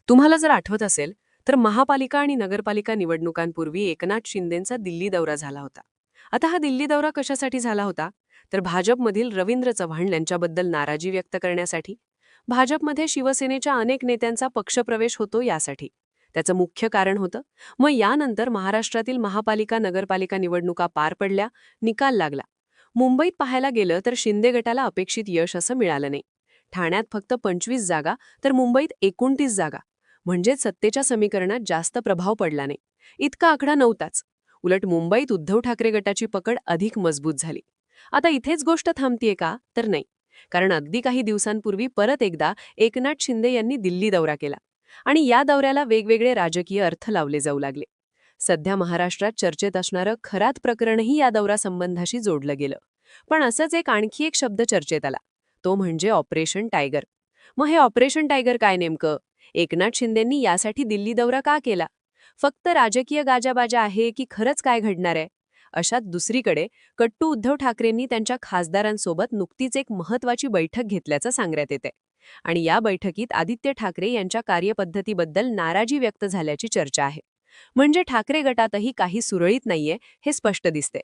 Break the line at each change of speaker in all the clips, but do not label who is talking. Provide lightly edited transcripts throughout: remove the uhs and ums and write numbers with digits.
तुम्हाला जर आठवत असेल तर महापालिका आणि नगरपालिका निवडणुकांपूर्वी एकनाथ शिंदेंचा दिल्ली दौरा झाला होता. आता हा दिल्ली दौरा कशासाठी झाला होता? तर भाजपमधील रवींद्र चव्हाण यांच्याबद्दल नाराजी व्यक्त करण्यासाठी. भाजपमध्ये शिवसेनेच्या अनेक नेत्यांचा पक्षप्रवेश होतो यासाठी. त्याचं मुख्य कारण होतं. मग यानंतर महाराष्ट्रातील महापालिका नगरपालिका निवडणुका पार पडल्या, निकाल लागला. मुंबईत पाहायला गेलं तर शिंदे गटाला अपेक्षित यश असं मिळालं नाही. ठाण्यात फक्त 25 जागा, तर मुंबईत 29 जागा. म्हणजेच सत्तेच्या समीकरणात जास्त प्रभाव पडला नाही. इतका आकडा नव्हताच. उलट मुंबईत उद्धव ठाकरे गटाची पकड अधिक मजबूत झाली. आता इथेच गोष्ट थांबतीये का? तर नाही. कारण अगदी काही दिवसांपूर्वी परत एकदा एकनाथ शिंदे यांनी दिल्ली दौरा केला. आणि या दौऱ्याला वेगवेगळे राजकीय अर्थ लावले जाऊ लागले. सध्या महाराष्ट्रात चर्चेत असणारं खरात प्रकरणही या दौऱ्यासंबंधाशी जोडलं गेलं. पण असंच आणखी एक शब्द चर्चेत आला. तो म्हणजे ऑपरेशन टायगर. मग हे ऑपरेशन टायगर काय नेमकं? एकनाथ शिंदेंनी यासाठी दिल्ली दौरा का केला? फक्त राजकीय गाजाबाजा आहे की खरंच काय घडणार आहे? अशात दुसरीकडे कट्टू उद्धव ठाकरेंनी त्यांच्या खासदारांसोबत नुकतीच एक महत्वाची बैठक घेतल्याचं सांगण्यात येते. आणि या बैठकीत आदित्य ठाकरे यांच्या कार्यपद्धतीबद्दल नाराजी व्यक्त झाल्याची चर्चा आहे. म्हणजे ठाकरे गटातही काही सुरळीत नाहीये हे स्पष्ट दिसते.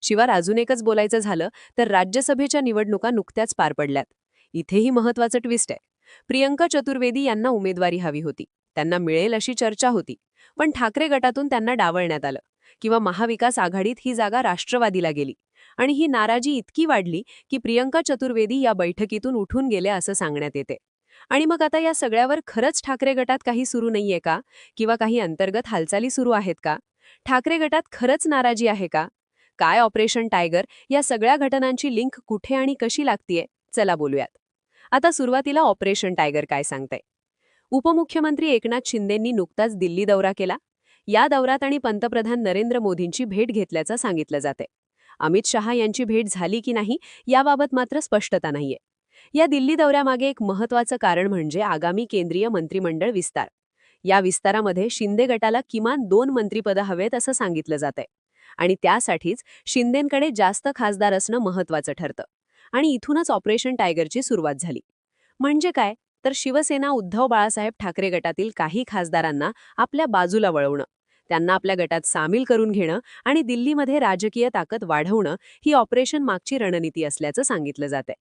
शिवाय अजून एकच बोलायचं झालं तर राज्यसभेच्या निवडणुका नुकत्याच पार पडल्यात. इथेही महत्वाचं ट्विस्ट आहे. प्रियंका चतुर्वेदी यांना उमेदवारी हवी होती. त्यांना मिळेल अशी चर्चा होती. पण ठाकरे गटातून त्यांना डावलण्यात आलं. किंवा महाविकास आघाडीत ही जागा राष्ट्रवादीला गेली. आणि ही नाराजी इतकी वाढली की प्रियंका चतुर्वेदी या बैठकीतून उठून गेल्या असं सांगण्यात येते. आणि मग आता या सगळ्यावर खरंच ठाकरे गटात काही सुरू नाहीये का? किंवा काही अंतर्गत हालचाली सुरू आहेत का? ठाकरे गटात खरंच नाराजी आहे का? काय ऑपरेशन टायगर या सगळ्या घटनांची लिंक कुठे आणि कशी लागतीये? चला बोलूयात. आता सुरुवातीला ऑपरेशन टायगर काय सांगतंय. उपमुख्यमंत्री एकनाथ शिंदेंनी नुकताच दिल्ली दौरा केला. या दौऱ्यात आणि पंतप्रधान नरेंद्र मोदींची भेट घेतल्याचं सांगितलं जाते. अमित शहा यांची भेट झाली की नाही याबाबत मात्र स्पष्टता नाहीये. या दिल्ली दौऱ्यामागे एक महत्वाचं कारण म्हणजे आगामी केंद्रीय मंत्रिमंडळ विस्तार. या विस्तारामध्ये शिंदे गटाला किमान 2 मंत्रिपदं हवेत असं सांगितलं जातंय. आणि त्यासाठीच शिंदेंकडे जास्त खासदार असणं महत्वाचं ठरतं. आणि इथूनच ऑपरेशन टायगरची सुरुवात झाली. म्हणजे काय? तर शिवसेना उद्धव बाळासाहेब ठाकरे गटातील काही खासदारांना आपल्या बाजूला वळवणं, त्यांना आपल्या गटात सामील करून घेणं आणि दिल्लीमध्ये राजकीय ताकद वाढवणं ही ऑपरेशन मागची रणनीती असल्याचं सांगितलं जातंय.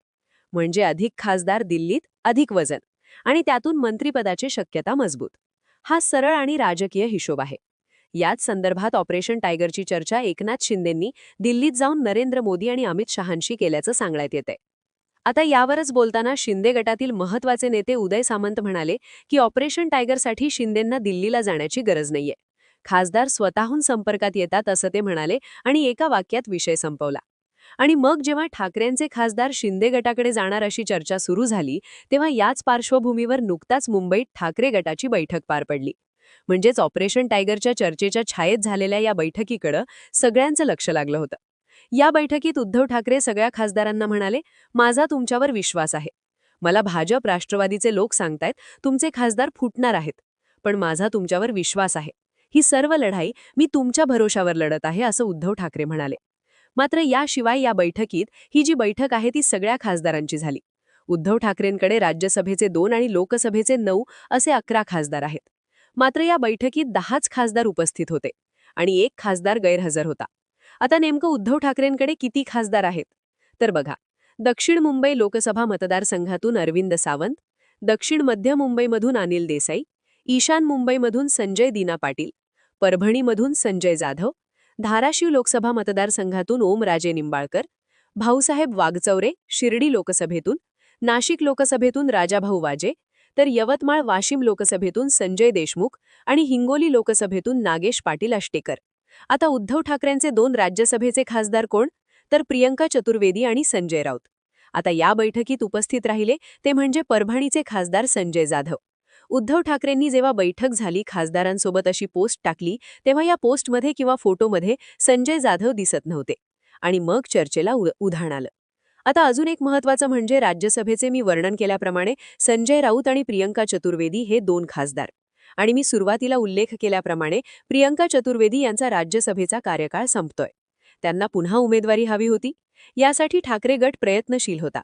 म्हणजे अधिक खासदार दिल्लीत, अधिक वजन आणि त्यातून मंत्रिपदाची शक्यता मजबूत. हा सरळ आणि राजकीय हिशोब आहे. याच संदर्भात ऑपरेशन टायगरची चर्चा एकनाथ शिंदेंनी दिल्लीत जाऊन नरेंद्र मोदी आणि अमित शहांशी केल्याचं सांगण्यात येते. आता यावरच बोलताना शिंदे गटातील महत्वाचे नेते उदय सामंत म्हणाले की ऑपरेशन टायगरसाठी शिंदेंना दिल्लीला जाण्याची गरज नाहीये. खासदार स्वतःहून संपर्कात येतात असं ते म्हणाले आणि एका वाक्यात विषय संपवला. आणि मग जेव्हा ठाकरेंचे खासदार शिंदे गटाकडे जाणार अशी चर्चा सुरू झाली, तेव्हा याच पार्श्वभूमीवर नुकताच मुंबईत ठाकरे गटाची बैठक पार पडली. म्हणजेच ऑपरेशन टायगरच्या चर्चेच्या छायेत झालेल्या या बैठकीकडं सगळ्यांचं लक्ष लागलं होतं. या बैठकीत उद्धव ठाकरे सगळ्या खासदारांना म्हणाले, माझा तुमच्यावर विश्वास आहे. मला भाजप राष्ट्रवादीचे लोक सांगतायत तुमचे खासदार फुटणार आहेत. पण माझा तुमच्यावर विश्वास आहे. ही सर्व लढाई मी तुमच्या भरोशावर लढत आहे असं उद्धव ठाकरे म्हणाले. मात्र याशिवाय या बैठकीत ही जी बैठक आहे ती सगळ्या खासदारांची झाली. उद्धव ठाकरेंकडे राज्यसभेचे 2 आणि लोकसभेचे 9 असे 11 खासदार आहेत. मात्र या बैठकीत 10च खासदार उपस्थित होते आणि 1 खासदार गैरहजर होता. आता नेमकं उद्धव ठाकरेंकडे किती खासदार आहेत? तर बघा, दक्षिण मुंबई लोकसभा मतदारसंघातून अरविंद सावंत, दक्षिण मध्य मुंबईमधून अनिल देसाई, ईशान मुंबईमधून संजय दीना पाटील, परभणीमधून संजय जाधव, धाराशिव लोकसभा मतदारसंघातून ओमराजे निंबाळकर, भाऊसाहेब वागचौरे शिर्डी लोकसभेतून, नाशिक लोकसभेतून राजाभाऊ वाजे, तर यवतमाळ वाशिम लोकसभेतून संजय देशमुख आणि हिंगोली लोकसभेतून नागेश पाटील आष्टेकर. आता उद्धव ठाकरेंचे 2 राज्यसभेचे खासदार कोण? तर प्रियंका चतुर्वेदी आणि संजय राऊत. आता या बैठकीत उपस्थित राहिले ते म्हणजे परभणीचे खासदार संजय जाधव. उद्धव ठाकरेंनी जेव्हा बैठक झाली खासदारांसोबत अशी पोस्ट टाकली, तेव्हा या पोस्टमध्ये किंवा फोटोमध्ये संजय जाधव दिसत नव्हते. आणि मग चर्चेला उधाण आलं. आता अजून एक महत्त्वाचं म्हणजे राज्यसभेचे मी वर्णन केल्याप्रमाणे संजय राऊत आणि प्रियंका चतुर्वेदी हे 2 खासदार. आणि मी सुरुवातीला उल्लेख केल्याप्रमाणे प्रियंका चतुर्वेदी यांचा राज्यसभेचा कार्यकाळ संपतोय. त्यांना पुन्हा उमेदवारी हवी होती. यासाठी ठाकरे गट प्रयत्नशील होता.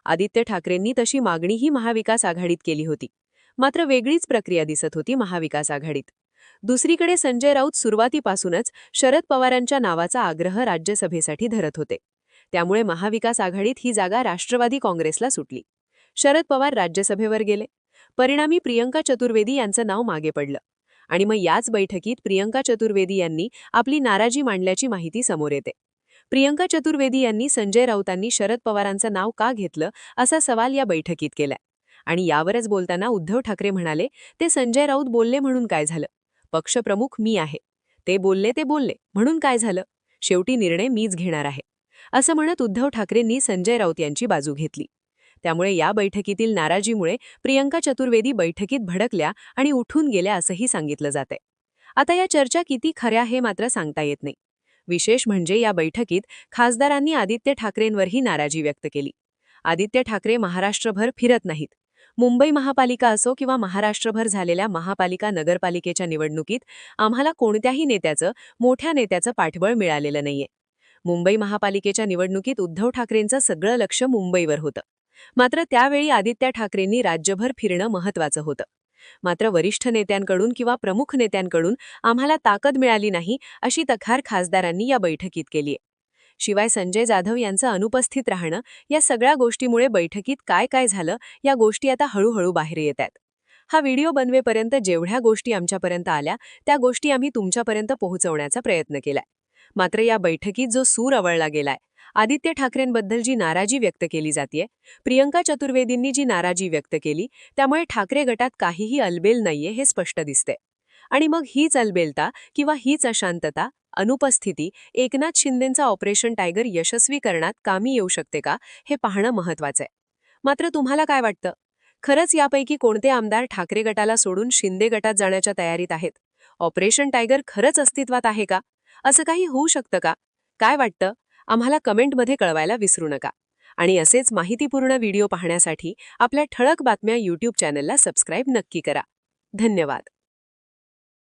आदित्य ठाकरेंनी तशी मागणीही महाविकास आघाडीत केली होती. मात्र वेगळीच प्रक्रिया दिसत होती महाविकास आघाडीत. दुसरीकडे संजय राऊत सुरुवातीपासूनच शरद पवारांच्या नावाचा आग्रह राज्यसभेसाठी धरत होते. त्यामुळे महाविकास आघाडीत ही जागा राष्ट्रवादी काँग्रेसला सुटली. शरद पवार राज्यसभेवर गेले. परिणामी प्रियंका चतुर्वेदी यांचं नाव मागे पडलं. आणि मग याच बैठकीत प्रियंका चतुर्वेदी यांनी आपली नाराजी मांडल्याची माहिती समोर येते. प्रियंका चतुर्वेदी यांनी संजय राऊतांनी शरद पवारांचं नाव का घेतलं असा सवाल या बैठकीत केलाय. आणि यावरच बोलताना उद्धव ठाकरे म्हणाले, ते संजय राऊत बोलले म्हणून काय झालं? पक्षप्रमुख मी आहे. ते बोलले म्हणून काय झालं? शेवटी निर्णय मीच घेणार आहे, असं म्हणत उद्धव ठाकरेंनी संजय राऊत यांची बाजू घेतली. त्यामुळे या बैठकीतील नाराजीमुळे प्रियंका चतुर्वेदी बैठकीत भडकल्या आणि उठून गेल्या असंही सांगितलं जातंय. आता या चर्चा किती खऱ्या हे मात्र सांगता येत नाही. विशेष म्हणजे या बैठकीत खासदारांनी आदित्य ठाकरेंवरही नाराजी व्यक्त केली. आदित्य ठाकरे महाराष्ट्रभर फिरत नाहीत. मुंबई महापालिका असो किंवा महाराष्ट्रभर झालेल्या महापालिका नगरपालिकेच्या निवडणुकीत आम्हाला कोणत्याही मोठ्या नेत्याचं पाठबळ मिळालेलं नाहीये. मुंबई महापालिकेच्या निवडणुकीत उद्धव ठाकरेंचं सगळं लक्ष मुंबईवर होतं. मात्र त्यावेळी आदित्य ठाकरेंनी राज्यभर फिरणं महत्त्वाचं होतं. मात्र वरिष्ठ नेत्यांकडून किंवा प्रमुख नेत्यांकडून आम्हाला ताकद मिळाली नाही अशी तक्रार खासदारांनी या बैठकीत केलीय. शिवाय संजय जाधव यांचं अनुपस्थित राहणं या सगळ्या गोष्टीमुळे बैठकीत काय काय झालं या गोष्टी आता हळूहळू बाहेर येत आहेत. हा व्हिडिओ बनवेपर्यंत जेवढ्या गोष्टी आमच्यापर्यंत आल्या त्या गोष्टी आम्ही तुमच्यापर्यंत पोहोचवण्याचा प्रयत्न केलाय. मात्र या बैठकीत जो सूर अवळला गेलाय, आदित्य ठाकरेंबद्दल जी नाराजी व्यक्त केली जातीये, प्रियंका चतुर्वेदींनी जी नाराजी व्यक्त केली, त्यामुळे ठाकरे गटात काहीही अलबेल नाहीये हे स्पष्ट दिसते. आणि मग हीच अलबेलता किंवा हीच अशांतता, अनुपस्थिती एकनाथ शिंदेंचा ऑपरेशन टायगर यशस्वी करण्यात कामी येऊ शकते का हे पाहणं महत्त्वाचं आहे. मात्र तुम्हाला काय वाटतं? खरंच यापैकी कोणते आमदार ठाकरे गटाला सोडून शिंदे गटात जाण्याच्या तयारीत आहेत? ऑपरेशन टायगर खरंच अस्तित्वात आहे का? असं काही होऊ शकतं का? काय वाटतं? आम्हाला कमेंटमध्ये कळवायला विसरू नका. आणि असेच माहितीपूर्ण व्हिडिओ पाहण्यासाठी आपल्या ठळक बातम्या YouTube चॅनलला सबस्क्राईब नक्की करा. धन्यवाद.